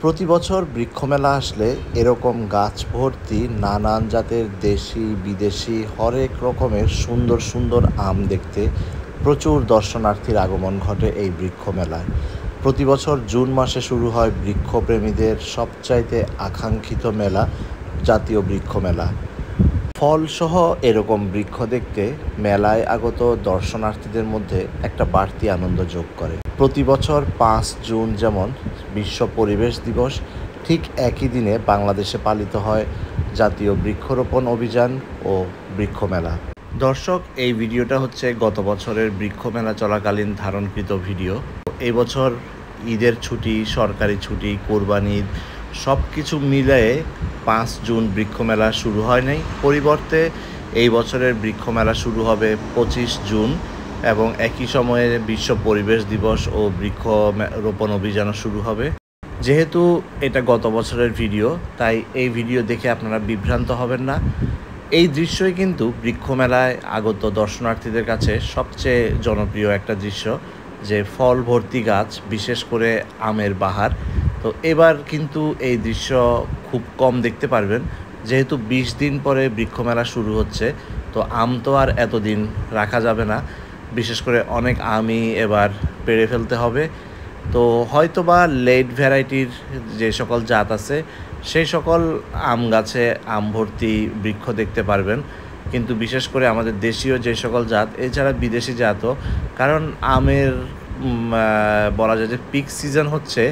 প্রতি বছর বৃক্ষমেলা আসলে এরকম গাছ ভর্তি নানান জাতের দেশি বিদেশি হরেক রকমের সুন্দর সুন্দর আম দেখতে প্রচুর দর্শনার্থীর আগমন ঘটে এই বৃক্ষমেলায়। প্রতি বছর জুন মাসে শুরু হয় বৃক্ষপ্রেমীদের সবচাইতে আকাঙ্ক্ষিত মেলা, জাতীয় বৃক্ষমেলা। ফলসহ এরকম বৃক্ষ দেখতে মেলায় আগত দর্শনার্থীদের মধ্যে একটা বাড়তি আনন্দ যোগ করে। প্রতি বছর 5 জুন যেমন বিশ্ব পরিবেশ দিবস, ঠিক একই দিনে বাংলাদেশে পালিত হয় জাতীয় বৃক্ষরোপণ অভিযান ও বৃক্ষমেলা। দর্শক, এই ভিডিওটা হচ্ছে গত বছরের বৃক্ষমেলা চলাকালীন ধারণকৃত ভিডিও। এই বছর ঈদের ছুটি, সরকারি ছুটি, কোরবানি ঈদ সব কিছু মিলিয়ে 5 জুন বৃক্ষমেলা শুরু হয় নাই। পরিবর্তে এই বছরের বৃক্ষমেলা শুরু হবে 25 জুন এবং একই সময়ে বিশ্ব পরিবেশ দিবস ও বৃক্ষ রোপণ অভিযানও শুরু হবে। যেহেতু এটা গত বছরের ভিডিও, তাই এই ভিডিও দেখে আপনারা বিভ্রান্ত হবেন না। এই দৃশ্যই কিন্তু বৃক্ষমেলায় আগত দর্শনার্থীদের কাছে সবচেয়ে জনপ্রিয় একটা দৃশ্য, যে ফল ভর্তি গাছ, বিশেষ করে আমের বাহার। তো এবার কিন্তু এই দৃশ্য খুব কম দেখতে পারবেন, যেহেতু 20 দিন পরে বৃক্ষমেলা শুরু হচ্ছে। তো আম তো আর এতদিন রাখা যাবে না, বিশেষ করে অনেক আমই এবার পেড়ে ফেলতে হবে। তো হয়তোবা লেট ভ্যারাইটির যে সকল জাত আছে সেই সকল আম গাছে আম ভর্তি বৃক্ষ দেখতে পারবেন, কিন্তু বিশেষ করে আমাদের দেশীয় যে সকল জাত, এছাড়া বিদেশি জাতও। কারণ আমের বলা যায় যে পিক সিজন হচ্ছে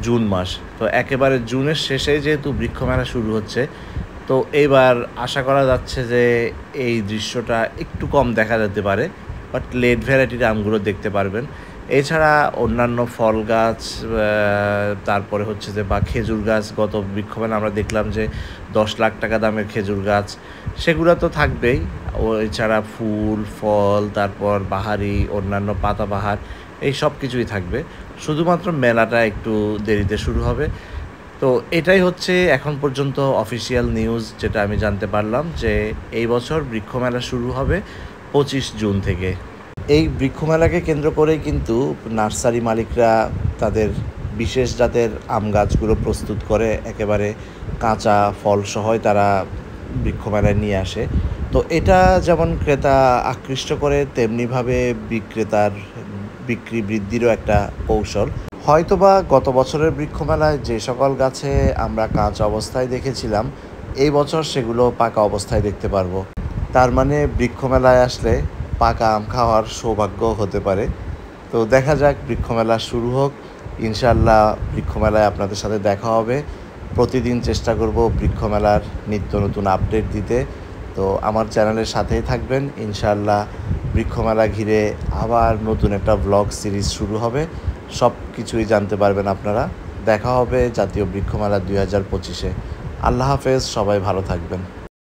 জুন মাস। তো একেবারে জুনের শেষে যেহেতু বৃক্ষমেলা শুরু হচ্ছে, তো এবার আশা করা যাচ্ছে যে এই দৃশ্যটা একটু কম দেখা যেতে পারে, বাট লেট ভ্যারাইটির আমগুলো দেখতে পারবেন। এছাড়া অন্যান্য ফল গাছ, তারপরে হচ্ছে যে বা খেজুর গাছ, গত বৃক্ষমেলা আমরা দেখলাম যে 10 লাখ টাকা দামের খেজুর গাছ, সেগুলো তো থাকবেই। ও এছাড়া ফুল ফল, তারপর বাহারি অন্যান্য পাতাবাহার, এই সব কিছুই থাকবে। শুধুমাত্র মেলাটা একটু দেরিতে শুরু হবে। তো এটাই হচ্ছে এখন পর্যন্ত অফিসিয়াল নিউজ, যেটা আমি জানতে পারলাম, যে এই বছর বৃক্ষমেলা শুরু হবে 25 জুন থেকে। এই বৃক্ষমেলাকে কেন্দ্র করেই কিন্তু নার্সারি মালিকরা তাদের বিশেষ জাতের আম গাছগুলো প্রস্তুত করে, একেবারে কাঁচা ফলসহই তারা বৃক্ষমেলায় নিয়ে আসে। তো এটা যেমন ক্রেতা আকৃষ্ট করে, তেমনিভাবে বিক্রেতার বিক্রি বৃদ্ধিরও একটা কৌশল। হয়তোবা গত বছরের বৃক্ষমেলায় যে সকল গাছে আমরা কাঁচা অবস্থায় দেখেছিলাম, এই বছর সেগুলো পাকা অবস্থায় দেখতে পারবো। তার মানে বৃক্ষমেলায় আসলে পাকা আম খাওয়ার সৌভাগ্য হতে পারে। তো দেখা যাক, বৃক্ষমেলা শুরু হোক। ইনশাআল্লাহ বৃক্ষমেলায় আপনাদের সাথে দেখা হবে। প্রতিদিন চেষ্টা করব বৃক্ষমেলার নিত্য নতুন আপডেট দিতে। তো আমার চ্যানেলের সাথেই থাকবেন। ইনশাআল্লাহ বৃক্ষমেলা ঘিরে আবার নতুন একটা ব্লগ সিরিজ শুরু হবে, সব কিছুই জানতে পারবেন আপনারা। দেখা হবে জাতীয় বৃক্ষমেলা 2025-এ। আল্লাহ হাফেজ, সবাই ভালো থাকবেন।